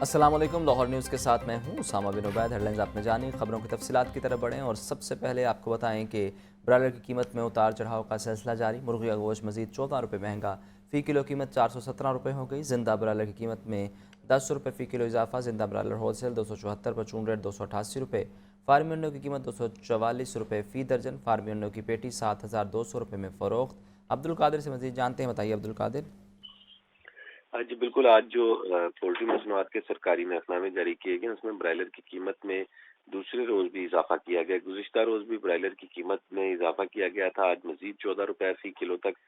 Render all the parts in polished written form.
السلام علیکم، لاہور نیوز کے ساتھ میں ہوں اسامہ بن عبید۔ ہیڈ لائنز آپ نے جانی، خبروں کی تفصیلات کی طرف بڑھیں اور سب سے پہلے آپ کو بتائیں کہ برائلر کی قیمت میں اتار چڑھاؤ کا سلسلہ جاری۔ مرغی کا گوشت مزید 14 روپے مہنگا، فی کلو قیمت 417 روپے ہو گئی۔ زندہ برائلر کی قیمت میں 10 روپے فی کلو اضافہ، زندہ برائلر ہول سیل 274 پر چون ریٹ 288 روپے، فارمی انڈوں کی قیمت 244 روپے فی درجن، فارمی انڈوں کی پیٹی 7200 روپے میں فروخت۔ عبدالقادر سے مزید جانتے ہیں، بتائیے عبدالقادر۔ جی بالکل، آج جو پولٹری مصنوعات کے سرکاری محکمہ میں جاری کیے گئے اس میں برائلر کی قیمت میں دوسرے روز بھی اضافہ کیا گیا۔ گزشتہ روز بھی برائلر کی قیمت میں اضافہ کیا گیا تھا۔ آج مزید 14 روپے فی کلو تک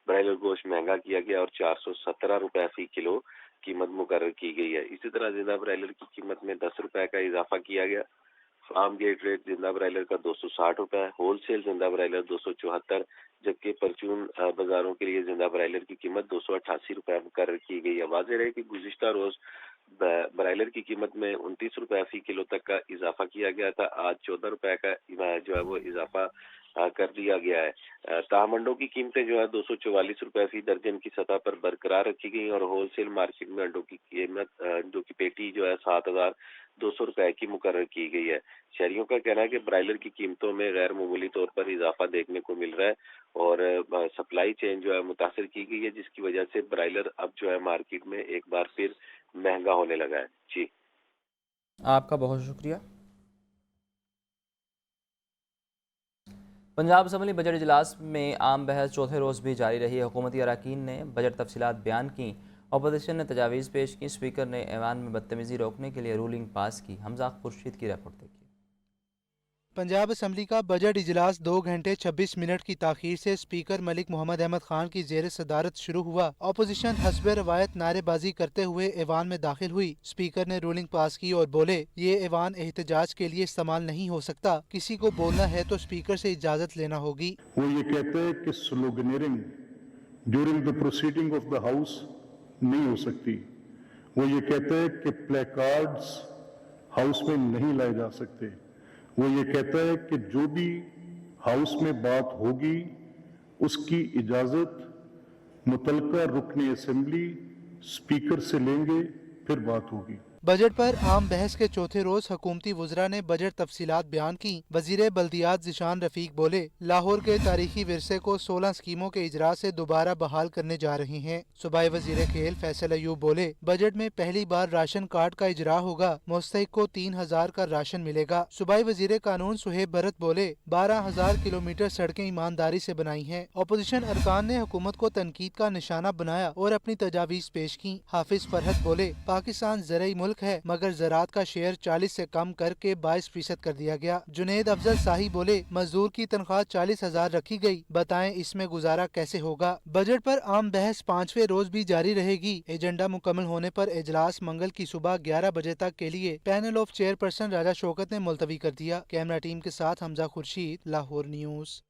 برائلر گوشت مہنگا کیا گیا اور 417 روپے فی کلو قیمت مقرر کی گئی ہے۔ اسی طرح زندہ برائلر کی قیمت میں 10 روپے کا اضافہ کیا گیا۔ فارم گیٹ ریٹ زندہ برائلر کا 260 روپے، ہول سیل زندہ برائلر 274، جبکہ پرچون بازاروں کے لیے زندہ برائلر کی قیمت 288 روپے مقرر کی گئی ہے۔ واضح رہے کہ گزشتہ روز برائلر کی قیمت میں 29 روپے فی کلو تک کا اضافہ کیا گیا تھا۔ آج 14 روپے کا جو ہے وہ اضافہ کر دیا گیا ہے۔ تاہم انڈوں کی قیمتیں جو ہے 244 روپے فی درجن کی سطح پر برقرار رکھی گئی اور ہول سیل مارکیٹ میں انڈوں کی قیمت انڈوں کی پیٹی جو ہے 7200 روپے کی مقرر کی گئی ہے۔ شہریوں کا کہنا ہے کہ برائلر کی قیمتوں میں غیر معمولی طور پر اضافہ دیکھنے کو مل رہا ہے اور سپلائی چین جو ہے متاثر کی گئی ہے، جس کی وجہ سے برائلر اب جو ہے مارکیٹ میں ایک بار پھر مہنگا ہونے لگا ہے۔ جی آپ کا بہت شکریہ۔ پنجاب اسمبلی بجٹ اجلاس میں عام بحث چوتھے روز بھی جاری رہی۔ حکومتی اراکین نے بجٹ تفصیلات بیان کیں، اپوزیشن نے تجاویز پیش کی، اسپیکر نے ایوان میں بدتمیزی روکنے کے لیے رولنگ پاس کی۔ حمزہ خورشید کی رپورٹ دیکھیے۔ پنجاب اسمبلی کا بجٹ اجلاس 2 گھنٹے 26 منٹ کی تاخیر سے اسپیکر ملک محمد احمد خان کی زیر صدارت شروع ہوا۔ اپوزیشن حسب روایت نعرے بازی کرتے ہوئے ایوان میں داخل ہوئی۔ اسپیکر نے رولنگ پاس کی اور بولے، یہ ایوان احتجاج کے لیے استعمال نہیں ہو سکتا، کسی کو بولنا ہے تو اسپیکر سے اجازت لینا ہوگی۔ وہ یہ کہتے ہیں کہ sloganeering during the proceeding of the house نہیں ہو سکتی۔ وہ یہ کہتے ہیں کہ پلے کارڈز ہاؤس میں نہیں لائے جا سکتے۔ وہ یہ کہتا ہے کہ جو بھی ہاؤس میں بات ہوگی اس کی اجازت متعلقہ رکن اسمبلی اسپیکر سے لیں گے، پھر بات ہوگی۔ بجٹ پر عام بحث کے چوتھے روز حکومتی وزراء نے بجٹ تفصیلات بیان کی۔ وزیر بلدیات ذیشان رفیق بولے، لاہور کے تاریخی ورثے کو 16 اسکیموں کے اجرا سے دوبارہ بحال کرنے جا رہے ہیں۔ صوبائی وزیر کھیل فیصل ایوب بولے، بجٹ میں پہلی بار راشن کارڈ کا اجرا ہوگا، مستحق کو 3000 کا راشن ملے گا۔ صوبائی وزیر قانون صہیب بھرت بولے، 12000 کلومیٹر سڑکیں ایمانداری سے بنائی ہیں۔ اپوزیشن ارکان نے حکومت کو تنقید کا نشانہ بنایا اور اپنی تجاویز پیش کی۔ حافظ فرحت بولے، پاکستان زرعی ملک ہے مگر زراعت کا شیئر 40 سے کم کر کے 22% کر دیا گیا۔ جنید افضل شاہی بولے، مزدور کی تنخواہ 40,000 رکھی گئی، بتائیں اس میں گزارا کیسے ہوگا۔ بجٹ پر عام بحث 5ویں روز بھی جاری رہے گی۔ ایجنڈا مکمل ہونے پر اجلاس منگل کی صبح 11 بجے تک کے لیے پینل آف چیئرپرسن راجہ شوکت نے ملتوی کر دیا۔ کیمرہ ٹیم کے ساتھ حمزہ خورشید، لاہور نیوز۔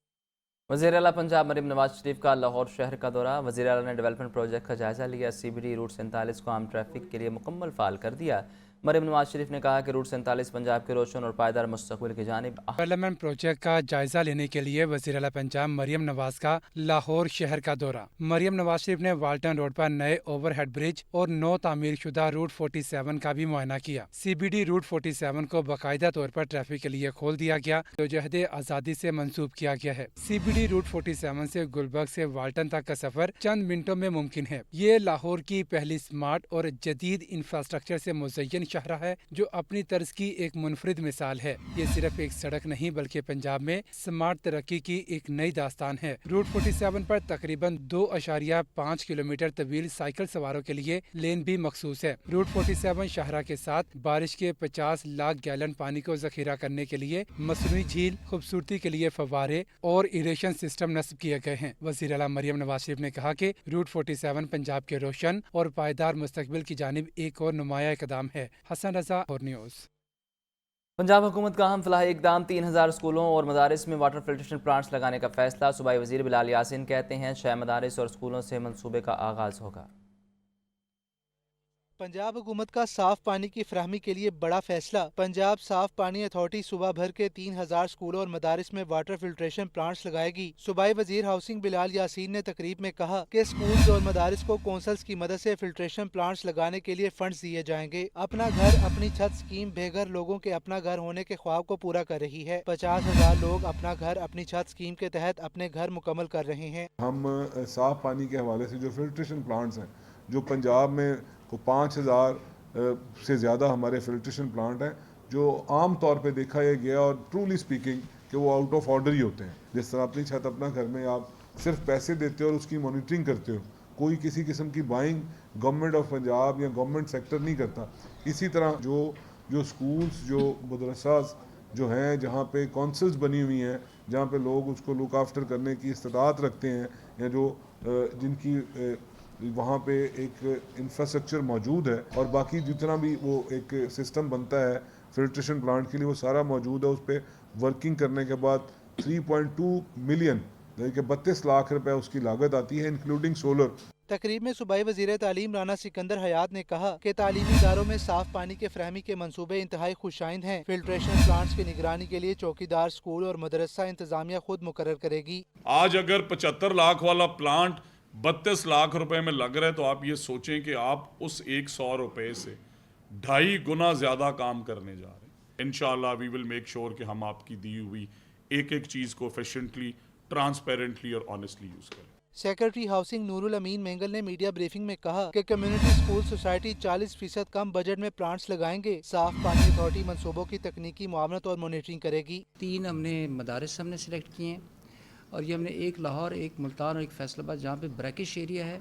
وزیر اعلیٰ پنجاب مریم نواز شریف کا لاہور شہر کا دورہ۔ وزیر اعلیٰ نے ڈیولپمنٹ پروجیکٹ کا جائزہ لیا۔ سی بی ڈی روٹ 47 کو عام ٹریفک کے لیے مکمل فعال کر دیا۔ مریم نواز شریف نے کہا کہ روٹ 47 پنجاب کے روشن اور پائیدار مستقبل کی جانب ڈیولپمنٹ پروجیکٹ کا جائزہ لینے کے لیے وزیر اعلیٰ پنجاب مریم نواز کا لاہور شہر کا دورہ۔ مریم نواز شریف نے والٹن روڈ پر نئے اوور ہیڈ برج اور نو تعمیر شدہ روٹ 47 کا بھی معائنہ کیا۔ سی بی ڈی روٹ 47 کو باقاعدہ طور پر ٹریفک کے لیے کھول دیا گیا، جو جہد آزادی سے منسوب کیا گیا ہے۔ سی بی ڈی روٹ 47 سے گلبرگ سے والٹن تک کا سفر چند منٹوں میں ممکن ہے۔ یہ لاہور کی پہلی سمارٹ اور جدید انفراسٹرکچر سے مزین شاہراہ ہے، جو اپنی طرز کی ایک منفرد مثال ہے۔ یہ صرف ایک سڑک نہیں بلکہ پنجاب میں سمارٹ ترقی کی ایک نئی داستان ہے۔ روٹ 47 پر تقریباً 2.5 کلومیٹر طویل سائیکل سواروں کے لیے لین بھی مخصوص ہے۔ روٹ 47 شاہراہ کے ساتھ بارش کے 50 لاکھ گیلن پانی کو ذخیرہ کرنے کے لیے مصنوعی جھیل، خوبصورتی کے لیے فوارے اور ایریشن سسٹم نصب کیے گئے ہیں۔ وزیر اعلیٰ مریم نواز شریف نے کہا کہ روٹ 47 پنجاب کے روشن اور پائیدار مستقبل کی جانب ایک اور نمایاں اقدام ہے۔ حسن رضا اور نیوز۔ پنجاب حکومت کا اہم فلاحی اقدام 3000 اسکولوں اور مدارس میں واٹر فلٹریشن پلانٹس لگانے کا فیصلہ۔ صوبائی وزیر بلال یاسین کہتے ہیں 6 مدارس اور اسکولوں سے منصوبے کا آغاز ہوگا۔ पंजाब हुकूमत का साफ पानी की फराहमी के लिए बड़ा फैसला। पंजाब साफ पानी अथॉरिटी सूबा भर के 3000 स्कूलों और मदारिस में वाटर फिल्ट्रेशन प्लांट्स लगाएगी। सूबाई वजीर हाउसिंग बिलाल यासीन ने तकरीब में कहा कि स्कूल्स और मदारिस को कौंसल्स की मदद से फिल्ट्रेशन प्लांट्स लगाने के लिए फंड्स दिए जाएंगे। अपना घर अपनी छत स्कीम बेघर लोगों के अपना घर होने के ख्वाब को पूरा कर रही है। 50,000 लोग अपना घर अपनी छत स्कीम के तहत अपने घर मुकम्मल कर रहे हैं। हम साफ पानी के हवाले से जो फिल्ट्रेशन प्लांट्स हैं, जो पंजाब में को 5,000 से ज़्यादा हमारे फिल्ट्रेशन प्लांट हैं, जो आम तौर पे देखा ये गया और ट्रूली स्पीकिंग कि वो आउट ऑफ ऑर्डर ही होते हैं। जिस तरह अपनी छत अपना घर में आप सिर्फ पैसे देते हो और उसकी मॉनिटरिंग करते हो, कोई किसी किस्म की बाइंग गवर्नमेंट ऑफ पंजाब या गवर्नमेंट सेक्टर नहीं करता। इसी तरह जो स्कूल्स, जो मदरसास जो हैं, जहाँ पे काउंसिल्स बनी हुई हैं, जहाँ पे लोग उसको लुक आफ्टर करने की इस्तात रखते हैं, या जो जिनकी वहाँ पे एक इंफ्रास्ट्रक्चर मौजूद है और बाकी जितना भी वो एक सिस्टम बनता है फिल्ट्रेशन प्लांट के लिए, वो सारा मौजूद है। उस पर वर्किंग करने के बाद 3.2 मिलियन यानी कि 32 लाख रुपए उसकी लागत आती है, इंक्लूडिंग सोलर। तकरीब में सूबाई वज़ीर तालीम राना सिकंदर हयात ने कहा कि तालीमी इदारों में साफ पानी के फराहमी के मंसूबे इंतहाई खुशाइंद हैं। फिल्ट्रेशन प्लांट्स की निगरानी के लिए चौकीदार स्कूल और मदरसा इंतजामिया खुद मुकर्रर करेगी। आज अगर 75 लाख वाला प्लांट 32 लाख रुपए में लग रहा है, तो आप ये सोचें कि आप उस 100 रुपए से 2.5 गुना ज़्यादा काम करने जा रहे हैं। इंशाल्लाह वी विल मेक श्योर कि हम आपकी दी हुई एक एक चीज़ को एफिशिएंटली, ट्रांसपेरेंटली और ऑनेस्टली यूज़ करें। सेक्रेटरी हाउसिंग नूरुल अमीन मेंगल ने मीडिया ब्रीफिंग में कहा कि कम्युनिटी स्कूल सोसाइटी 40% कम बजट में प्लांट्स लगाएंगे। साफ पानी अथॉरिटी मंसूबों की तकनीकी मुआवनत और मॉनिटरिंग करेगी। 3 हमने मदारिस हमने सिलेक्ट किए हैं और ये हमने एक लाहौर, एक मुल्तान और एक फैसलाबाद, जहाँ पे ब्रैकिश एरिया है,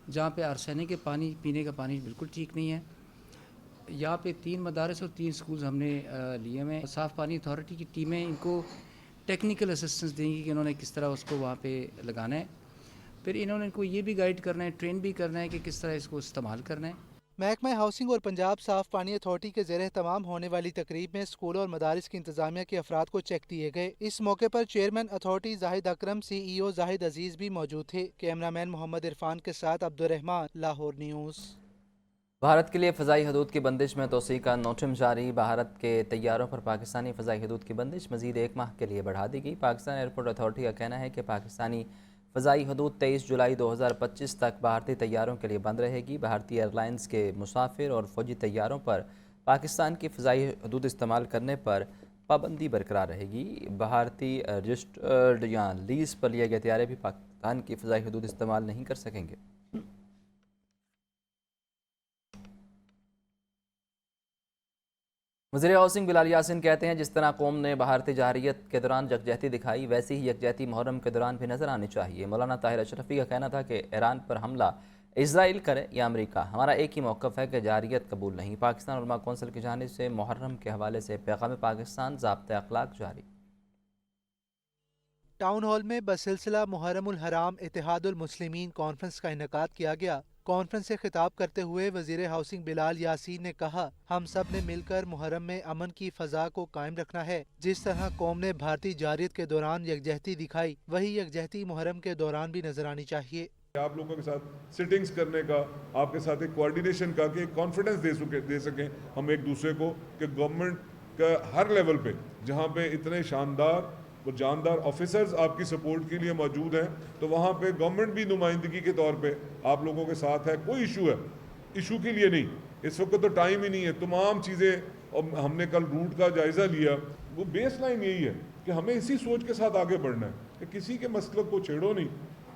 जहाँ पे आर्सेनिक के पानी, पीने का पानी बिल्कुल ठीक नहीं है। यहाँ पे 3 मदारिस और 3 स्कूल्स हमने लिए हुए हैं। साफ़ पानी अथॉरिटी की टीमें इनको टेक्निकल असिस्टेंस देंगी कि उन्होंने किस तरह उसको वहाँ पे लगाना है। फिर इन्होंने इनको ये भी गाइड करना है, ट्रेन भी करना है कि किस तरह इसको इस्तेमाल करना है। महकमा हाउसिंग और पंजाब साफ पानी अथॉरिटी के ज़ेरे तमाम होने वाली तकरीब में स्कूलों और मदारिस की इंतजामिया के अफराद को चेक दिए गए। इस मौके पर चेयरमैन अथॉरिटी जाहिद अकरम, CEO जाहिद अजीज भी मौजूद थे। कैमरामैन मोहम्मद इरफान के साथ अब्दुर्रहमान, लाहौर न्यूज़। भारत के लिए फ़ज़ाई हदूद की बंदिश में तोसी का नोटिस जारी। भारत के तैयारों पर पाकिस्तानी फ़ज़ाई हदूद की बंदिश मज़ीद 1 माह के लिए बढ़ा दी गई। पाकिस्तान एयरपोर्ट अथॉरिटी का कहना है कि पाकिस्तानी फ़ज़ाई हदूद 23 जुलाई 2025 तक भारतीय तैयारों के लिए बंद रहेगी। भारतीय एयरलाइंस के मुसाफिर और फ़ौजी तैयारों पर पाकिस्तान की फ़ज़ाई हदूद इस्तेमाल करने पर पाबंदी बरकरार रहेगी। भारतीय रजिस्टर्ड या लीज़ पर लिए गए तैयारे भी पाकिस्तान की फ़ज़ाई हदूद इस्तेमाल नहीं कर सकेंगे। वज़ीर हाउसिंग बिलाल यासीन कहते हैं, जिस तरह कौम ने भारतीय जाहिरियत के दौरान यकजहती दिखाई, वैसी ही यकजहती मुहर्रम के दौरान भी नज़र आनी चाहिए। मौलाना ताहिर अशरफी का कहना था कि ईरान पर हमला इजराइल करे या अमेरिका, हमारा एक ही मौक़िफ़ है कि जाहिरियत कबूल नहीं। पाकिस्तान उलमा कौंसिल की जानिब से मुहर्रम के हवाले से पैगाम पाकिस्तान ज़ाब्ता अखलाक जारी। टाउन हॉल में बसिलसिला मुहर्रमुल हराम इत्तेहादुल मुस्लिमीन कॉन्फ्रेंस का इनेकाद किया गया। कॉन्फ्रेंस से खिताब करते हुए वज़ीर हाउसिंग बिलाल यासीन ने कहा, हम सब ने मिलकर मुहर्रम में अमन की फ़ज़ा को कायम रखना है। जिस तरह कौम ने भारतीय जारियत के दौरान यकजहती दिखाई, वही यकजहती मुहर्रम के दौरान भी नजर आनी चाहिए। आप लोगों के साथ सिटिंग्स करने का, आपके साथ एक कोऑर्डिनेशन का, कि कॉन्फिडेंस दे सकें हम एक दूसरे को कि गवर्नमेंट का हर लेवल पे जहाँ पे इतने शानदार और जानदार ऑफिसर्स आपकी सपोर्ट के लिए मौजूद हैं, तो वहाँ पे गवर्नमेंट भी नुमाइंदगी के तौर पे आप लोगों के साथ है। कोई इशू है, इशू के लिए नहीं, इस वक्त तो टाइम ही नहीं है। तमाम चीज़ें, और हमने कल रूट का जायज़ा लिया, वो बेस लाइन यही है कि हमें इसी सोच के साथ आगे बढ़ना है कि किसी के मसलों को छेड़ो नहीं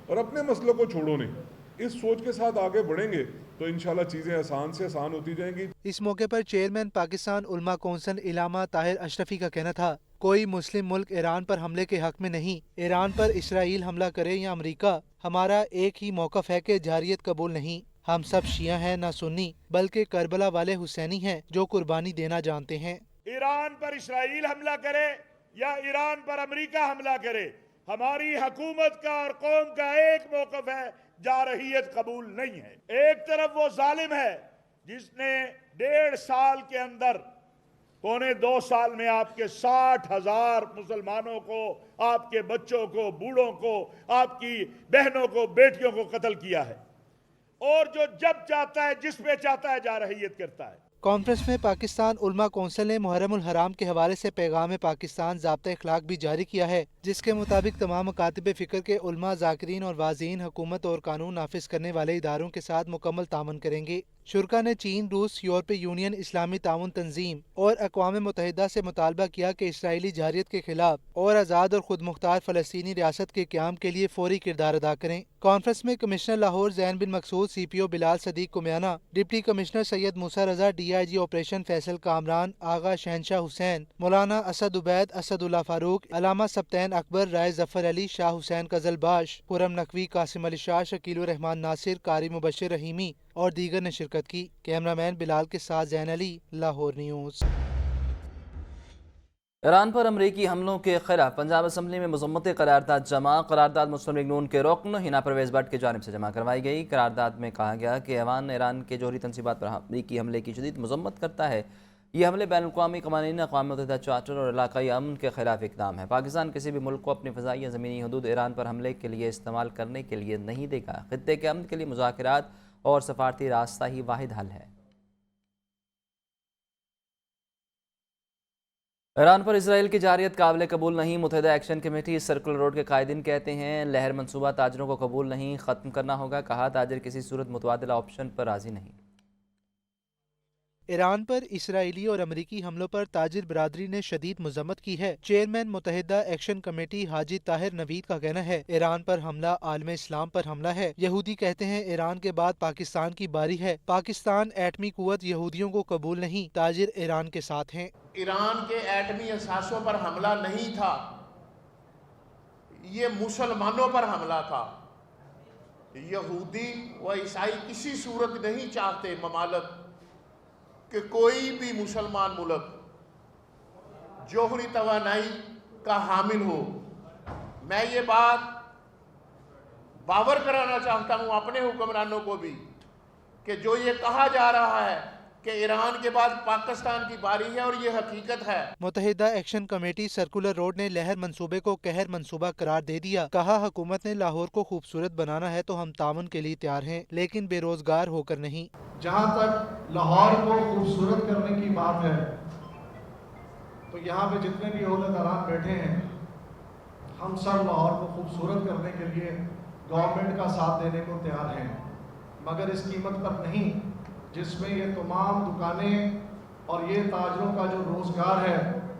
और अपने मसलों को छोड़ो नहीं। इस सोच के साथ आगे बढ़ेंगे तो इंशाल्लाह चीज़ें आसान से आसान होती जाएंगी। इस मौके पर चेयरमैन पाकिस्तान उलमा कौंसिल इलामा ताहिर अशरफी का कहना था, कोई मुस्लिम मुल्क ईरान पर हमले के हक में नहीं। ईरान पर इसराइल हमला करे या अमेरिका, हमारा एक ही मौक़िफ़ है कि जारियत कबूल नहीं। हम सब शिया हैं ना सुन्नी, बल्कि करबला वाले हुसैनी हैं जो कुर्बानी देना जानते हैं। ईरान पर इसराइल हमला करे या ईरान पर अमेरिका हमला करे, हमारी हुकूमत का और कौम का एक मौक़िफ़ है, जारहियत कबूल नहीं है। एक तरफ वो जालिम है जिसने 1.5 साल के अंदर, पौने 2 साल में आपके 60,000 मुसलमानों को, आपके बच्चों को, बूढ़ों को, आपकी बहनों को, बेटियों को कत्ल किया है। और जो जब चाहता है जिस पे चाहता है जारहियत करता है। कॉन्फ्रेंस में पाकिस्तान उलमा कौंसिल ने मुहर्रम उल हराम के हवाले से पैगाम पाकिस्तान ज़ाब्ता इखलाक भी जारी किया है, जिसके मुताबिक तमाम मकातिब फ़िक्र के उलमा, ज़ाकिरीन और वाज़ीन हुकूमत और कानून नाफिज करने वाले इदारों के साथ मुकम्मल तामन करेंगे। शुरका ने चीन, रूस, यूरोपीय यूनियन, इस्लामी ताउन तंजीम और अक़वाम मुत्तहिदा से मुतालबा किया कि इसराइली जारियत के खिलाफ और आज़ाद और खुद मुख्तार फ़लस्तीनी रियासत के क़याम के लिए फौरी किरदार अदा करें। कॉन्फ्रेंस में commissioner Lahore Zain bin Maqsood, CPO Bilal Sadiq Kumiana, deputy commissioner Syed Musa Raza, DIG operation Faisal Kamran, Agha Shahenshah Hussain, मौलाना असद उबैद, असदुल्ला फारूक, अलामा सब्तैन अकबर, राय जफर अली, शाह हुसैन कजलबाश, खुरम नकवी, कासिम अली शाह, शकीलुर रहमान नासिर, कारी मुबशिर रहीमी और दीगर ने शिरकत की। कैमरामैन बिलाल के साथ जैन अली, लाहौर न्यूज़। ईरान पर अमरीकी हमलों के खिलाफ पंजाब असम्बली में मजम्मती करारदाद जमा। करारदाद मुस्लिम लीग नून के रुकन हिना परवेज भट्ट की जानिब से जमा करवाई गई। करारदाद में कहा गया कि ऐवान ईरान के जौहरी तनसीबात पर अमरीकी हमले की शदीद मजम्मत करता है। ये हमले बैनुल-अक़वामी क़वानीन, अक़वाम मुत्तहिदा चार्टर और इलाक़ाई अमन के खिलाफ इक़दाम है। पाकिस्तान किसी भी मुल्क को अपनी फ़ज़ाई या ज़मीनी हदूद ईरान पर हमले के लिए इस्तेमाल करने के लिए नहीं देगा। ख़ित्ते के अमन के लिए मुज़ाकरात और सफारती रास्ता ही वाहिद हल है। ईरान पर इसराइल की जारियत काबिल कबूल नहीं। मुत्तहिदा एक्शन कमेटी सर्कुलर रोड के कायदीन कहते हैं लहर मंसूबा ताजरों को कबूल नहीं, ख़त्म करना होगा। कहा ताजर किसी सूरत मुतबादला ऑप्शन पर राज़ी नहीं। ईरान पर इसराइली और अमरीकी हमलों पर ताजिर बरादरी ने शदीद मजम्मत की है। चेयरमैन मुत्तहिदा एक्शन कमेटी हाजी ताहिर नवीद का कहना है ईरान पर हमला आलम इस्लाम पर हमला है। यहूदी कहते हैं ईरान के बाद पाकिस्तान की बारी है। पाकिस्तान एटमी कुव्वत यहूदियों को कबूल नहीं। ताजिर ईरान के साथ हैं। ईरान के एटमी असासों पर हमला नहीं था, ये मुसलमानों पर हमला था। यहूदी व ईसाई किसी सूरत नहीं चाहते ममालक कि कोई भी मुसलमान मुल्क जोहरी तवानाई का हामिल हो। मैं ये बात बावर कराना चाहता हूँ अपने हुक्मरानों को भी कि जो ये कहा जा रहा है कि ईरान के बाद पाकिस्तान की बारी है और ये हकीकत है। मुत्तहिदा एक्शन कमेटी सर्कुलर रोड ने लहर मंसूबे को कहर मंसूबा करार दे दिया। कहा हुकूमत ने लाहौर को खूबसूरत बनाना है तो हम ताउन के लिए तैयार हैं, लेकिन बेरोजगार होकर नहीं। जहाँ तक लाहौर को खूबसूरत करने की बात है तो यहाँ पे जितने भी ओहदेदारान बैठे हैं हम सब लाहौर को खूबसूरत करने के लिए गवर्नमेंट का साथ देने को तैयार हैं, मगर इस कीमत पर नहीं जिसमें ये तमाम दुकानें और ये ताजरों का जो रोजगार है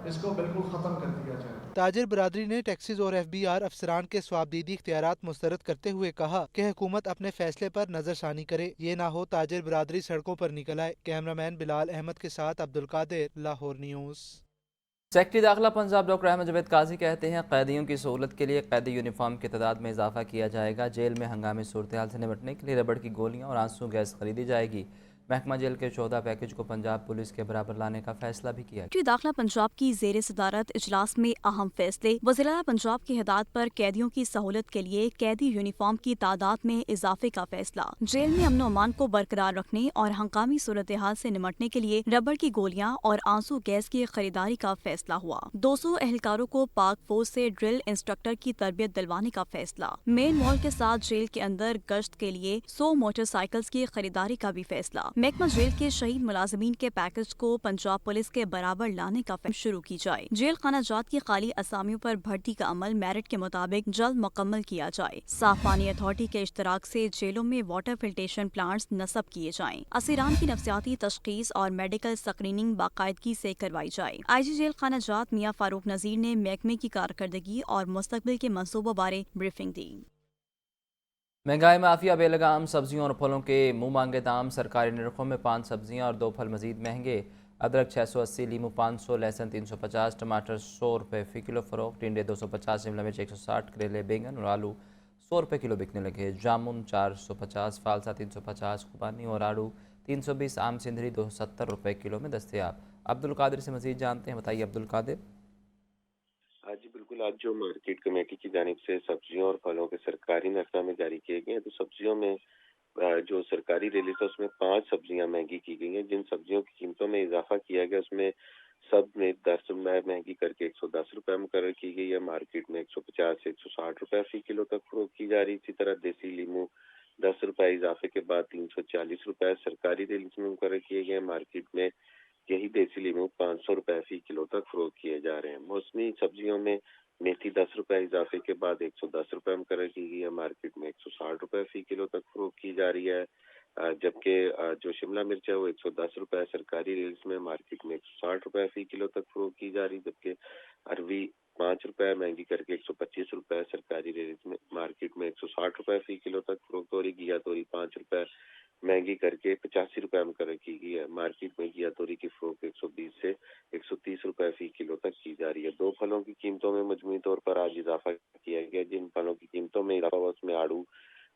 इसको बिल्कुल ख़त्म कर दिया जाए। ताजिर बरादरी ने टैक्सीज और FBI अफसरान के स्वाबदीदी इख्तियारात मुस्तरद करते हुए कहा कि हुकूमत अपने फैसले पर नजरसानी करे, ये ना हो ताजिर बरादरी सड़कों पर निकल आए। कैमरामैन बिलाल अहमद के साथ अब्दुल कादिर, लाहौर न्यूज़। सेक्रेटरी दाखिला पंजाब डॉक्टर अहमद जावेद काजी कहते हैं कैदियों की सहूलत के लिए कैदी यूनिफॉर्म की तादाद में इजाफा किया जाएगा। जेल में हंगामी सूरत हाल से निपटने के लिए रबड़ की गोलियां और आंसू गैस खरीदी जाएगी। महकमा जेल के 14 पैकेज को पंजाब पुलिस के बराबर लाने का फैसला भी किया। सेक्रेटरी दाखिला पंजाब की ज़ेर सदारत इजलास में अहम फैसले। वज़ीर-ए-आला पंजाब की हिदायत पर कैदियों की सहूलत के लिए कैदी यूनिफॉर्म की तादाद में इजाफे का फैसला। जेल में अमन अमान को बरकरार रखने और हंगामी सूरत हाल से निपटने के लिए रबड़ की गोलियां और आंसू गैस की खरीदारी का फैसला हुआ। 200 एहलकारों को पाक फौज से ड्रिल इंस्ट्रक्टर की तरबियत दिलवाने का फैसला। मेन मॉल के साथ जेल के अंदर गश्त के लिए 100 मोटरसाइकिल्स की खरीदारी का भी फैसला। महकमा जेल के शहीद मुलाजिमीन के पैकेज को पंजाब पुलिस के बराबर लाने का फैसला शुरू की जाए। जेल खाना जात की खाली असामियों पर भर्ती का अमल मेरिट के मुताबिक जल्द मुकम्मल किया जाए। साफ पानी अथॉरिटी के इश्तराक से जेलों में वाटर फिल्ट्रेशन प्लांट्स नस्ब किए जाएं। असीरान की नफ्सियाती तशखीस और मेडिकल स्क्रीनिंग बाकायदगी से करवाई जाए। IG जेल खाना जात मियां फारूक नजीर ने महकमे की कारकर्दगी और मुस्तकबिल के मंसूबों बारे ब्रीफिंग दी। महंगाई माफिया बेलगाम सब्जियों और फलों के मुंह मांगे दाम। सरकारी निरखों में 5 सब्जियां और 2 फल मजीद महंगे। अदरक 680, लीमू 500, लहसुन 350, टमाटर 100 रुपये फ़ी किलो फ़रोख्त, टिंडे 250, शिमला मिर्च 160, करेले, बैंगन और आलू 100 रुपये किलो बिकने लगे। जामुन 450, फालसा 350, खुबानी और आड़ू 320, आम सिंधरी 270 रुपये किलो में दस्तयाब। अब्दुल कादिर से मजीद जानते हैं, बताइए अब्दुल कादिर। जी बिल्कुल, आज जो मार्केट कमेटी की जानिब से सब्जियों और फलों के सरकारी नरखनामे जारी किए गए हैं, तो सब्जियों में जो सरकारी रिलीज है उसमें 5 सब्जियां महंगी की गई हैं। जिन सब्जियों की कीमतों में इजाफा किया गया उसमें सब में 10 रुपये महंगी करके 110 रुपये मुकर्रर की गई है। मार्केट में 150 से 160 रुपये फ़ी किलो तक फरोख्त की जा रही। इसी तरह देसी लीमू ₹10 इजाफे के बाद ₹340 सरकारी रेट्स में मुकर्रर किए गए। मार्केट में यही देसी लीमू ₹500 फी किलो तक फरोख्त किए जा रहे हैं। मौसमी सब्जियों में मेथी ₹10 इजाफे के बाद ₹110 मुकर्रर की गई है। मार्केट में ₹160 फी किलो तक फरोख्त की जा रही है। जबकि जो शिमला मिर्च है वो ₹110 सरकारी रेट्स में, मार्केट में ₹160 फी किलो तक फरोख्त की जा रही है। जबकि अरवी ₹5 महंगी करके ₹125 सरकारी रेट्स में, मार्केट में ₹160 फी किलो तक फरोख्त हो रही। घिया तोरी ₹5 महंगी करके ₹85 मुकर्रर की गई है। मार्केट में घिया तोरी की फरोख्त 120 से ₹130 फी किलो तक की जा रही है। दो फलों की कीमतों में मजमूई तौर पर आज इजाफा किया गया। जिन फलों की कीमतों में इजाफा हुआ उसमें आड़ू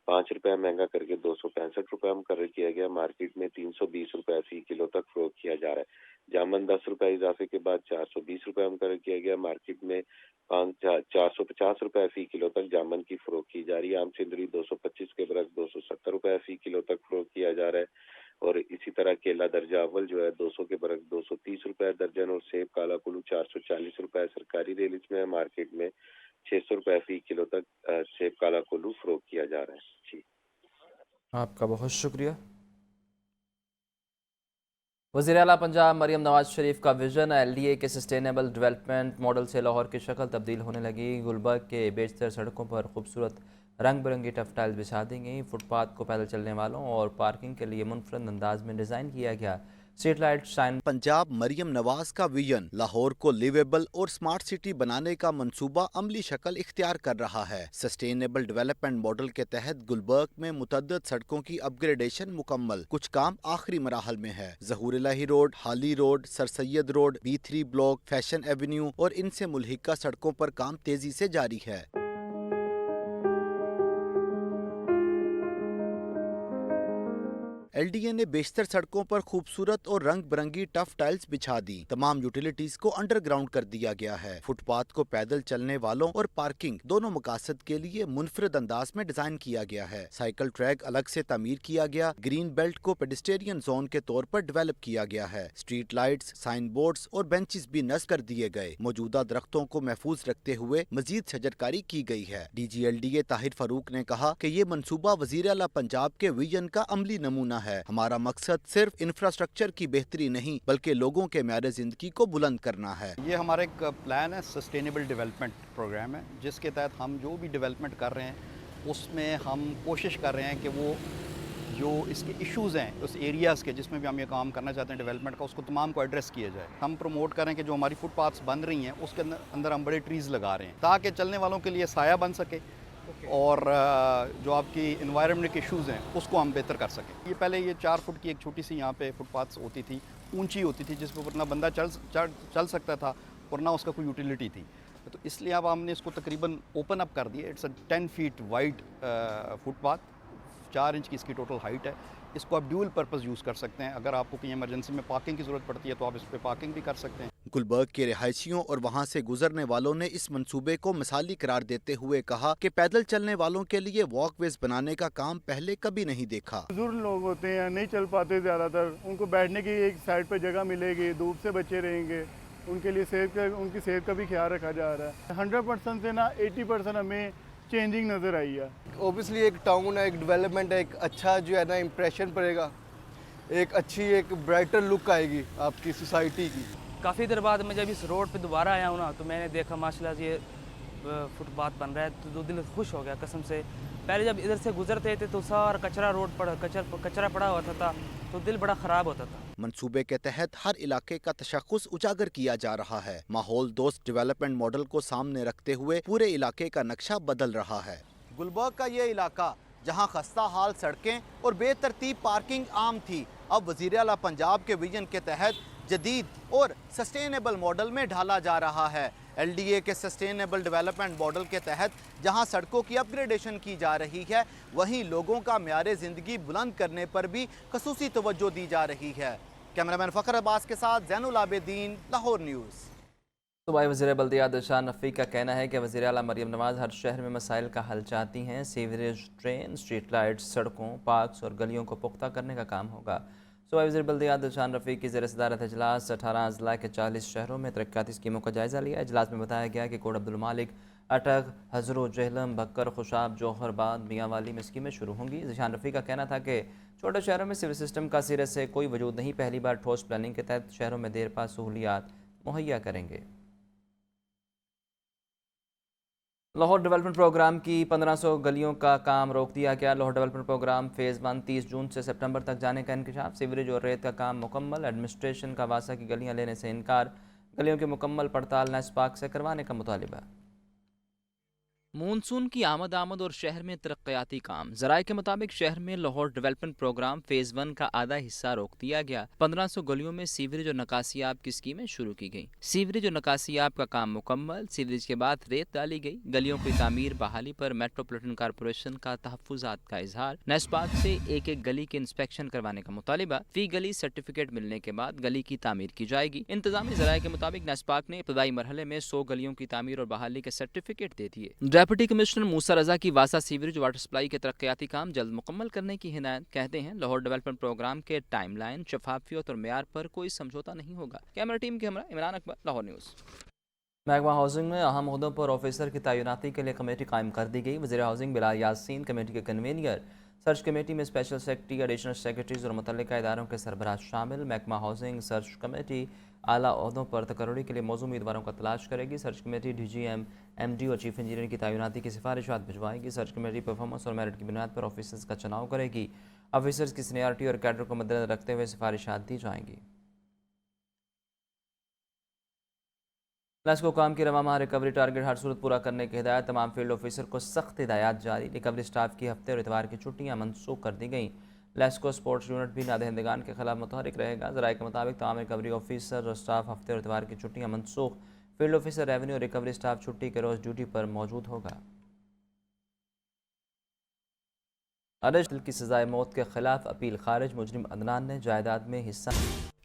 ₹5 महंगा करके ₹265 मुकर्रर किया गया। मार्केट में ₹320 फी किलो तक फरोख्त किया जा रहा है। जामुन ₹10 इजाफे के बाद ₹420 मुकर्रर किया गया। मार्केट में ₹450 फी किलो तक जामुन की फरोख्त की जा रही है। आम सिंदरी 225 के बरस ₹270 फी किलो तक फरोख्त किया जा रहा है। और इसी तरह केला दर्जा अव्वल जो है 200 के बरस ₹230 दर्जन, और सेब काला कुल्लू ₹440 सरकारी रेट्स में है। मार्केट में ₹600 फी किलो तक सेब काला कुल्लू फरोख्त किया जा रहा है। जी, आपका बहुत शुक्रिया। वज़ीर आला पंजाब मरीम नवाज शरीफ का विजन, LDA के सस्टेनेबल डेवलपमेंट मॉडल से लाहौर की शक्ल तब्दील होने लगी। गुलबर्ग के बेशतर सड़कों पर खूबसूरत रंग बिरंगी टफ टाइल्स बिछा दी गई। फुटपाथ को पैदल चलने वालों और पार्किंग के लिए मुनफरद अंदाज में डिज़ाइन किया गया। Street light sign. Punjab Maryam Nawaz का विजन लाहौर को लिवेबल और स्मार्ट सिटी बनाने का मंसूबा अमली शक्ल इख्तियार कर रहा है। सस्टेनेबल डेवलपमेंट मॉडल के तहत गुलबर्ग में मुतअद्दिद सड़कों की अपग्रेडेशन मुकम्मल, कुछ काम आखिरी मराहल में है। ज़हूर इलाही रोड, हाली road, sir Syed road, B3 block, fashion Avenue और इनसे मुल्हिका सड़कों पर काम तेजी से जारी है। LDA ने बेशतर सड़कों पर खूबसूरत और रंग बिरंगी टफ टाइल्स बिछा दी। तमाम यूटिलिटीज को अंडरग्राउंड कर दिया गया है। फुटपाथ को पैदल चलने वालों और पार्किंग दोनों मकासद के लिए मुनफरद अंदाज में डिजाइन किया गया है। साइकिल ट्रैक अलग से तामीर किया गया। ग्रीन बेल्ट को पेडिस्टेरियन जोन के तौर पर डेवलप किया गया है। स्ट्रीट लाइट्स, साइन बोर्ड्स और बेंचेस भी नस्ब कर दिए गए। मौजूदा दरख्तों को महफूज रखते हुए मजीद शजरकारी की गई है। DG LDA ताहिर फारूक ने कहा कि ये मंसूबा वजीर आला पंजाब के विजन का अमली नमूना है। हमारा मकसद सिर्फ इंफ्रास्ट्रक्चर की बेहतरी नहीं बल्कि लोगों के म्यार जिंदगी को बुलंद करना है। ये हमारा एक प्लान है, सस्टेनेबल डेवलपमेंट प्रोग्राम है, जिसके तहत हम जो भी डेवलपमेंट कर रहे हैं उसमें हम कोशिश कर रहे हैं कि वो जो इसके इश्यूज़ हैं उस एरियाज़ के जिसमें भी हम ये काम करना चाहते हैं डेवलपमेंट का, उसको तमाम को एड्रेस किया जाए। हम प्रमोट करें कि जो हमारी फुटपाथ्स बन रही हैं उसके अंदर हम बड़े ट्रीज़ लगा रहे हैं ताकि चलने वालों के लिए साया बन सके और जो आपकी इन्वायरमेंट के इश्यूज़ हैं उसको हम बेहतर कर सकें। ये पहले ये 4 फुट की एक छोटी सी यहाँ पे फुटपाथ्स होती थी, ऊंची होती थी, जिस पर ना बंदा चल सकता था और ना उसका कोई यूटिलिटी थी। तो इसलिए अब हमने इसको तकरीबन ओपन अप कर दिया। It's a 10 feet wide footpath, 4 inch की इसकी टोटल हाइट है। इसको आप ड्यूल पर्पस यूज़ कर सकते हैं। अगर आपको कहीं इमरजेंसी में पार्किंग की ज़रूरत पड़ती है तो आप इस पर पार्किंग भी कर सकते हैं। गुलबर्ग के रिहायशियों और वहाँ से गुजरने वालों ने इस मंसूबे को मिसाली करार देते हुए कहा कि पैदल चलने वालों के लिए वॉकवेज बनाने का काम पहले कभी नहीं देखा। बुजुर्ग लोग होते हैं, नहीं चल पाते ज़्यादातर, उनको बैठने की एक साइड पर जगह मिलेगी, धूप से बचे रहेंगे, उनके लिए उनकी सेहत का भी ख्याल रखा जा रहा है। 100% से ना 80% हमें चेंजिंग नज़र आई है। ओबियसली एक टाउन है, एक डेवलपमेंट है, एक अच्छा जो है ना इम्प्रेशन पड़ेगा, एक अच्छी एक ब्राइटर लुक आएगी आपकी सोसाइटी की। काफ़ी देर बाद मैं जब इस रोड पे दोबारा आया हूँ ना तो मैंने देखा माशाल्लाह ये फुटपाथ बन रहा है तो दिल खुश हो गया कसम से। पहले जब इधर से गुजरते थे तो सारा कचरा रोड पर कचरा पड़ा होता था तो दिल बड़ा ख़राब होता था। मंसूबे के तहत हर इलाके का तशख़्ख़ुस उजागर किया जा रहा है। माहौल दोस्त डेवलपमेंट मॉडल को सामने रखते हुए पूरे इलाके का नक्शा बदल रहा है। गुलबर्ग का ये इलाका जहाँ खस्ता हाल सड़कें और बेतरतीब पार्किंग आम थी, अब वज़ीर आला पंजाब के विजन के तहत जदीद और सस्टेनेबल मॉडल में ढाला जा रहा है। LDA के सस्टेनेबल डेवलपमेंट मॉडल के तहत जहां सड़कों की अपग्रेडेशन की जा रही है, वहीं लोगों का म्यार ज़िंदगी बुलंद करने पर भी खसूसी तवज्जो दी जा रही है। कैमरामैन फ़खर अब्बास के साथ ज़ैनुल आबिदीन, लाहौर न्यूज़। सूबाई वज़ीर बल्दियात दिलशान रफ़ीक का कहना है कि वज़ीर आला मरीम नवाज़ हर शहर में मसाइल का हल चाहती हैं। सीवरेज, ट्रेन, स्ट्रीट लाइट्स, सड़कों, पार्क्स और गलियों को पुख्ता करने का काम होगा। सूबाई वज़ीर बल्दियात दिलशान रफ़ीक की ज़ेर सदारत इजलास 18 अज़ला के 40 शहरों में तरक्याती स्कीमों का जायज़ा लिया। इजलास में बताया गया कि कोट अब्दुल मालिक اٹک، ہزرو، جہلم، بھکر، خوشاب، جوہر باد، میاں والی میں اسکیمیں شروع ہوں گی۔ ذیشان رفیق کا کہنا تھا کہ چھوٹے شہروں میں سول سسٹم کا سرے سے کوئی وجود نہیں، پہلی بار ٹھوس پلاننگ کے تحت شہروں میں دیر پا سہولیات مہیا کریں گے۔ لاہور ڈیولپمنٹ پروگرام کی 1500 گلیوں کا کام روک دیا گیا۔ لاہور ڈیولپمنٹ پروگرام فیز 1 30 جون سے سپٹمبر تک جانے کا انکشاف۔ سیوریج اور ریت کا کام مکمل، ایڈمنسٹریشن کا واسا کی گلیاں لینے سے انکار، گلیوں کی مکمل پڑتال نیسپاک سے کروانے کا مطالبہ۔ مونسون کی آمد اور شہر میں ترقیاتی کام۔ ذرائع کے مطابق شہر میں لاہور ڈیولپمنٹ پروگرام فیز 1 کا آدھا حصہ روک دیا گیا۔ 1500 گلیوں میں سیوریج اور نکاسی آب کی اسکیمیں شروع کی گئیں۔ سیوریج اور نکاسی آب کا کام مکمل، سیوریج کے بعد ریت ڈالی گئی۔ گلیوں کی تعمیر بحالی پر میٹروپولیٹن کارپوریشن کا تحفظات کا اظہار۔ نیسپاک سے ایک ایک گلی کے انسپیکشن کروانے کا مطالبہ۔ فی گلی سرٹیفکیٹ ملنے کے بعد گلی کی تعمیر کی جائے گی۔ انتظامی ذرائع کے مطابق نیسپاک نے ابتدائی مرحلے میں 100 گلیوں کی تعمیر اور بحالی کے سرٹیفکیٹ دے دیے۔ ڈیپٹی کمشنر موسیٰ رضا کی واسا سیوریج واٹر سپلائی کے ترقیاتی کام جلد مکمل کرنے کی ہدایت۔ کہتے ہیں لاہور ڈیولپمنٹ پروگرام کے ٹائم لائن، شفافیت اور معیار پر کوئی سمجھوتہ نہیں ہوگا۔ کیمرہ ٹیم کے ہمراہ عمران اکبر، لاہور نیوز۔ محکمہ ہاؤسنگ میں اہم عہدوں پر آفیسر کی تعیناتی کے لیے کمیٹی قائم کر دی گئی۔ وزیر ہاؤسنگ بلال یاسین کمیٹی کے کنوینر، سرچ کمیٹی میں اسپیشل سیکرٹری، ایڈیشنل سیکرٹریز اور متعلقہ اداروں کے سربراہ شامل۔ محکمہ ہاؤسنگ سرچ کمیٹی اعلیٰ عہدوں پر تقرری کے لیے موزوں امیدواروں کا تلاش کرے گی۔ Search committee D G M D اور چیف انجینئر کی تعیناتی کی سفارشات بھجوائے گی۔ سرچ کمیٹی پرفارمنس اور میرٹ کی بنیاد پر آفیسرز کا چناؤ کرے گی۔ آفیسرز کی سینیارٹی اور کیڈر کو مدنظر رکھتے ہوئے سفارشات دی جائیں گی۔ لیسکو کام کی رواں ماہ ریکوری ٹارگٹ ہر صورت پورا کرنے کی ہدایت۔ تمام فیلڈ آفیسر کو سخت ہدایات جاری۔ ریکوری سٹاف کی ہفتے اور اتوار کی چھٹیاں منسوخ کر دی گئیں۔ لیسکو سپورٹس یونٹ بھی نادہندگان کے خلاف متحرک رہے گا۔ ذرائع کے مطابق تمام ریکوری آفیسر اور سٹاف ہفتے اور اتوار کی چھٹیاں منسوخ۔ فیلڈ آفیسر ریونیو اور ریکوری سٹاف چھٹی کے روز ڈیوٹی پر موجود ہوگا۔ ارشد کی سزائے موت کے خلاف اپیل خارج، مجرم عدنان نے جائیداد میں حصہ۔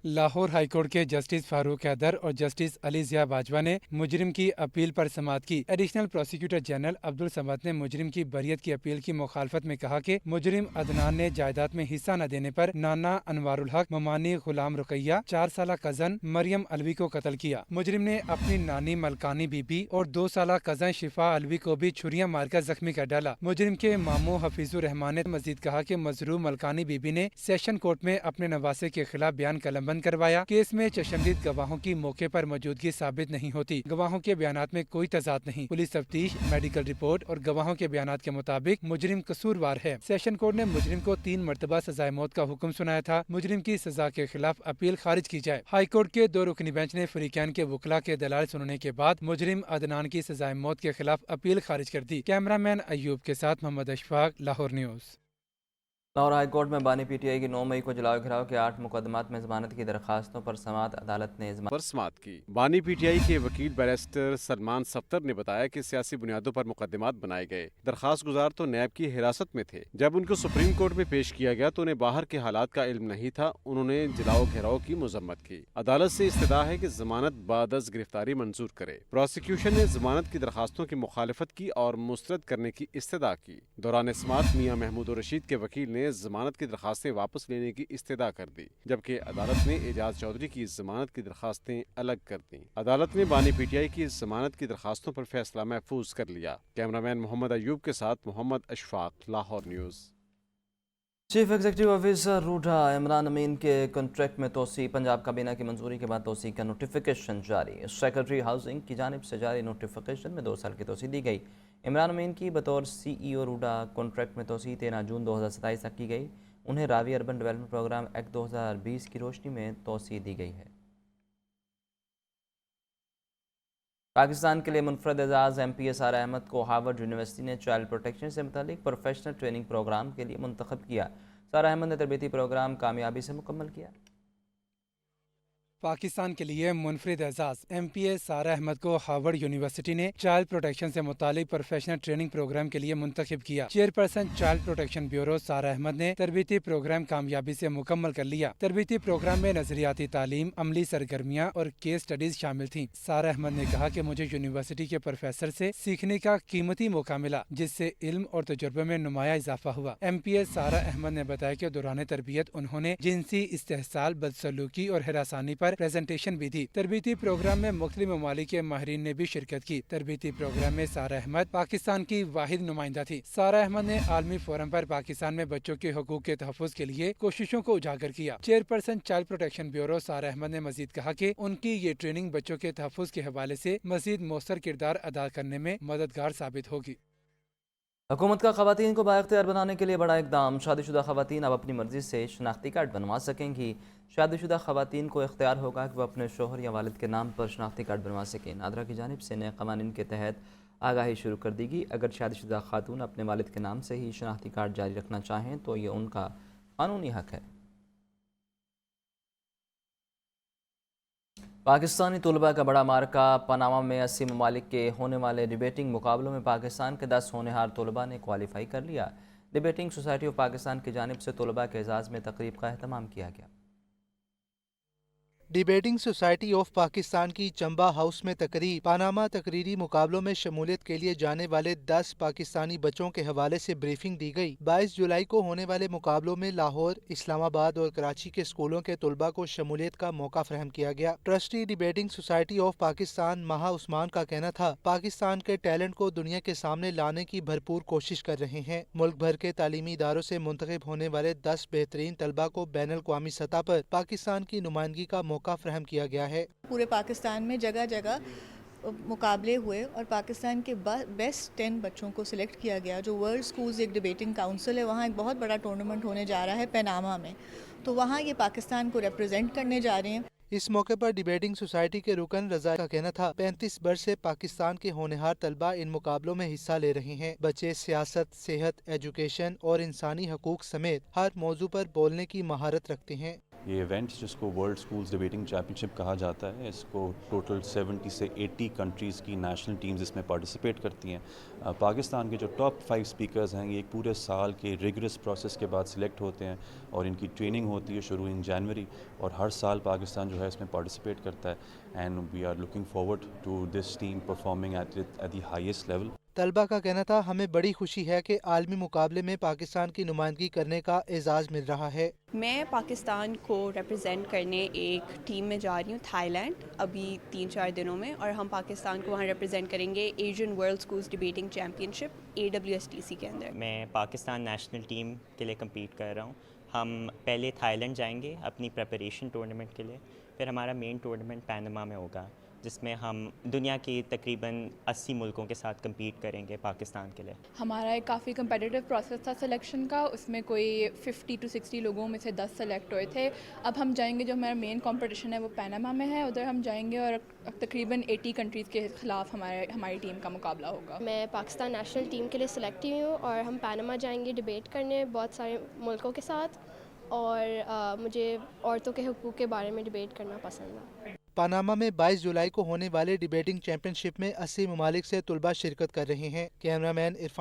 لاہور ہائی کورٹ کے جسٹس فاروق حیدر اور جسٹس علی ضیاء باجوہ نے مجرم کی اپیل پر سماعت کی۔ ایڈیشنل پروسیکیوٹر جنرل عبدالصمد نے مجرم کی بریت کی اپیل کی مخالفت میں کہا کہ مجرم عدنان نے جائیداد میں حصہ نہ دینے پر نانا انوار الحق، ممانی غلام رقیہ، 4 سالہ کزن مریم علوی کو قتل کیا۔ مجرم نے اپنی نانی ملکانی بی بی اور 2 سالہ کزن شفا علوی کو بھی چھریاں مار کر زخمی کر ڈالا۔ مجرم کے ماموں حفیظ الرحمان نے مزید کہا کہ مظلوم ملکانی بی بی نے سیشن کورٹ میں اپنے نواسے کے خلاف بیان قلمبند کروایا۔ کیس میں چشمدید گواہوں کی موقع پر موجودگی ثابت نہیں ہوتی۔ گواہوں کے بیانات میں کوئی تضاد نہیں۔ پولیس تفتیش، میڈیکل رپورٹ اور گواہوں کے بیانات کے مطابق مجرم قصوروار ہے۔ سیشن کورٹ نے مجرم کو 3 مرتبہ سزائے موت کا حکم سنایا تھا۔ مجرم کی سزا کے خلاف اپیل خارج کی جائے۔ ہائی کورٹ کے 2 رکنی بینچ نے فریقین کے وکلاء کے دلائل سننے کے بعد مجرم عدنان کی سزائے موت کے خلاف اپیل خارج کر دی۔ کیمرہ مین ایوب کے ساتھ Muhammad Ishfaq, Lahore news. Lahore high court میں بانی پی ٹی آئی کی 9 مئی کو جلاؤ گھراؤ کے 8 مقدمات میں ضمانت کی درخواستوں پر سماعت۔ عدالت نے سماعت کی۔ بانی پی ٹی آئی کے وکیل بیرسٹر سلمان صفتر نے بتایا کہ سیاسی بنیادوں پر مقدمات بنائے گئے۔ درخواست گزار تو نیب کی حراست میں تھے۔ جب ان کو سپریم کورٹ میں پیش کیا گیا تو انہیں باہر کے حالات کا علم نہیں تھا۔ انہوں نے جلاؤ گھیراؤ کی مذمت کی۔ عدالت سے استدعا ہے کہ ضمانت بعد از گرفتاری منظور کرے۔ پروسیکیوشن نے ضمانت کی درخواستوں کی مخالفت کی اور مسترد کرنے کی استدعا کی۔ دوران سماعت میاں محمود الرشید کے وکیل نے ضمانت کی درخواستیں واپس لینے کی استدعا کر دی، جبکہ عدالت نے اعجاز چودھری کی ضمانت کی درخواستیں الگ کر دیں۔ عدالت نے بانی پی ٹی آئی کی ضمانت کی درخواستوں پر فیصلہ محفوظ کر لیا۔ کیمرہ مین محمد ایوب کے ساتھ Muhammad Ishfaq, Lahore news. Chief executive officer RUDA Imran Amin کے کنٹریکٹ میں توسیع۔ پنجاب کابینہ کی منظوری کے بعد توسیع کا نوٹیفیکیشن جاری۔ سیکرٹری ہاؤسنگ کی جانب سے جاری نوٹیفیکیشن میں 2 سال کی توسیع دی گئی۔ عمران امین کی بطور سی ای او روڈا کنٹریکٹ میں توسیع 13 جون 2027 تک کی گئی۔ انہیں راوی اربن ڈیولپمنٹ پروگرام ایکٹ 2020 کی روشنی میں توسیع دی گئی ہے۔ پاکستان کے لیے منفرد اعزاز ایم پی سارہ احمد کو ہارورڈ یونیورسٹی نے چائلڈ پروٹیکشن سے متعلق پروفیشنل ٹریننگ پروگرام کے لیے منتخب کیا۔ سارہ احمد نے تربیتی پروگرام کامیابی سے مکمل کیا۔ پاکستان کے لیے منفرد اعزاز M P A Sara Ahmed کو ہارورڈ یونیورسٹی نے چائلڈ پروٹیکشن سے متعلق پروفیشنل ٹریننگ پروگرام کے لیے منتخب کیا۔ Chairperson child protection bureau Sara Ahmed نے تربیتی پروگرام کامیابی سے مکمل کر لیا۔ تربیتی پروگرام میں نظریاتی تعلیم، عملی سرگرمیاں اور کیس سٹڈیز شامل تھیں۔ سارہ احمد نے کہا کہ مجھے یونیورسٹی کے پروفیسر سے سیکھنے کا قیمتی موقع ملا، جس سے علم اور تجربے میں نمایاں اضافہ ہوا۔ M P A Sara Ahmed نے بتایا کہ دوران تربیت انہوں نے جنسی استحصال، بدسلوکی اور ہراسانی پر पर प्रेजेंटेशन भी दी। तरबीती प्रोग्राम में मुख्तलिफ ममालिक के माहिरीन ने भी शिरकत की। तरबीती प्रोग्राम में सारा अहमद पाकिस्तान की वाहिद नुमाइंदा थी। सारा अहमद ने आलमी फोरम पर पाकिस्तान में बच्चों के हकूक के तहफ़्फ़ुज़ के लिए कोशिशों को उजागर किया। चेयरपर्सन चाइल्ड प्रोटेक्शन ब्यूरो सारा अहमद ने मजीद कहा कि उनकी ये ट्रेनिंग बच्चों के तहफ़्फ़ुज़ के हवाले से मजीद मौसर किरदार अदा करने में मददगार साबित होगी। हुकूमत का ख़वातीन को बाइख्तियार बनाने के लिए बड़ा इक़दाम। शादीशुदा ख़वातीन अब अपनी मर्ज़ी से शनाख्ती कार्ड बनवा सकेंगी। शादीशुदा ख़वातीन को इख्तियार होगा कि वह अपने शोहर या वालिद के नाम पर शनाख्ती कार्ड बनवा सकें। नादरा की जानिब से नए क़वानीन के तहत आगाही शुरू कर दी गई। अगर शादीशुदा खातून अपने वालिद के नाम से ही शनाख्ती कार्ड जारी रखना चाहें तो ये उनका क़ानूनी हक़ है। पाकिस्तानी तलबा का बड़ा मार्का। पनामा में 80 ममालिक के होने वाले डिबेटिंग मुकाबलों में पाकिस्तान के 10 होनहार तलबा ने क्वालिफाई कर लिया। डिबेटिंग सोसाइटी ऑफ पाकिस्तान की जानिब से तलबा के एजाज़ में तकरीब का अहतमाम किया गया। डिबेटिंग सोसाइटी ऑफ पाकिस्तान की चंबा हाउस में तकरीब। पनामा तकरीरी मुकाबलों में शमूलियत के लिए जाने वाले 10 पाकिस्तानी बच्चों के हवाले से ब्रीफिंग दी गई। 22 जुलाई को होने वाले मुकाबलों में लाहौर, इस्लामाबाद और कराची के स्कूलों के तलबा को शमूलियत का मौका फराहम किया गया। Trustee debating society of Pakistan महा उस्मान का कहना था, पाकिस्तान के टैलेंट को दुनिया के सामने लाने की भरपूर कोशिश कर रहे हैं। मुल्क भर के तालीमी इदारों से मुंतखब होने वाले 10 बेहतरीन तलबा को बैन अल-अक़वामी सतह पर पाकिस्तान की नुमाइंदगी का मौका फराहम किया गया है। पूरे पाकिस्तान में जगह जगह मुकाबले हुए और पाकिस्तान के बेस्ट 10 बच्चों को सिलेक्ट किया गया। जो वर्ल्ड स्कूल्स एक डिबेटिंग काउंसिल है, वहाँ एक बहुत बड़ा टूर्नामेंट होने जा रहा है पनामा में, तो वहाँ ये पाकिस्तान को रिप्रेजेंट करने जा रहे हैं। इस मौके पर डिबेटिंग सोसाइटी के रुकन रजा का कहना था, 35 वर्ष से पाकिस्तान के होनहार तलबा इन मुकाबलों में हिस्सा ले रहे हैं। बच्चे सियासत, सेहत, एजुकेशन और इंसानी हकूक समेत हर मौजू पर बोलने की महारत रखते हैं। ये इवेंट जिसको वर्ल्ड स्कूल्स डिबेटिंग चैम्पियनशिप कहा जाता है, इसको टोटल 70 से 80 कंट्रीज़ की नेशनल टीम्स इसमें पार्टिसिपेट करती हैं। पाकिस्तान के जो टॉप 5 स्पीकर्स हैं, ये एक पूरे साल के रिगरस प्रोसेस के बाद सिलेक्ट होते हैं और इनकी ट्रेनिंग होती है शुरू इन जनवरी, और हर साल पाकिस्तान जो है इसमें पार्टिसिपेट करता है। And we are looking forward to this team performing at the highest level. तलबा का कहना था, हमें बड़ी खुशी है कि आलमी मुकाबले में पाकिस्तान की नुमाइंदगी करने का एजाज़ मिल रहा है। मैं पाकिस्तान को रिप्रेजेंट करने एक टीम में जा रही हूँ थाईलैंड अभी 3-4 दिनों में, और हम पाकिस्तान को वहाँ रिप्रेजेंट करेंगे Asian world schools debating championship AWSTC के अंदर। मैं पाकिस्तान नेशनल टीम के लिए कम्पीट कर रहा हूँ। हम पहले थाईलैंड जाएंगे अपनी प्रेपरेशन टूर्नामेंट के लिए, फिर हमारा मेन टूर्नामेंट पनामा में होगा, जिसमें हम दुनिया की तकरीबन 80 मुल्कों के साथ कम्पीट करेंगे पाकिस्तान के लिए। हमारा एक काफ़ी कंपेटिटिव प्रोसेस था सिलेक्शन का, उसमें कोई 50 to 60 लोगों में से 10 सेलेक्ट हुए थे। अब हम जाएंगे, जो हमारा मेन कंपटीशन है वो पनामा में है, उधर हम जाएंगे और तकरीबन 80 कंट्रीज़ के खिलाफ हमारी टीम का मुकाबला होगा। मैं पाकिस्तान नेशनल टीम के लिए सिलेक्ट हुई हूँ और हम पनामा जाएंगे डिबेट करने बहुत सारे मुल्कों के साथ, और मुझे औरतों के हुकूक के बारे में डिबेट करना पसंद है। पनामा में 22 जुलाई को होने वाले डिबेटिंग चैंपियनशिप में 80 ममालिक से तलबा शिरकत कर रहे हैं। कैमरामैन इरफान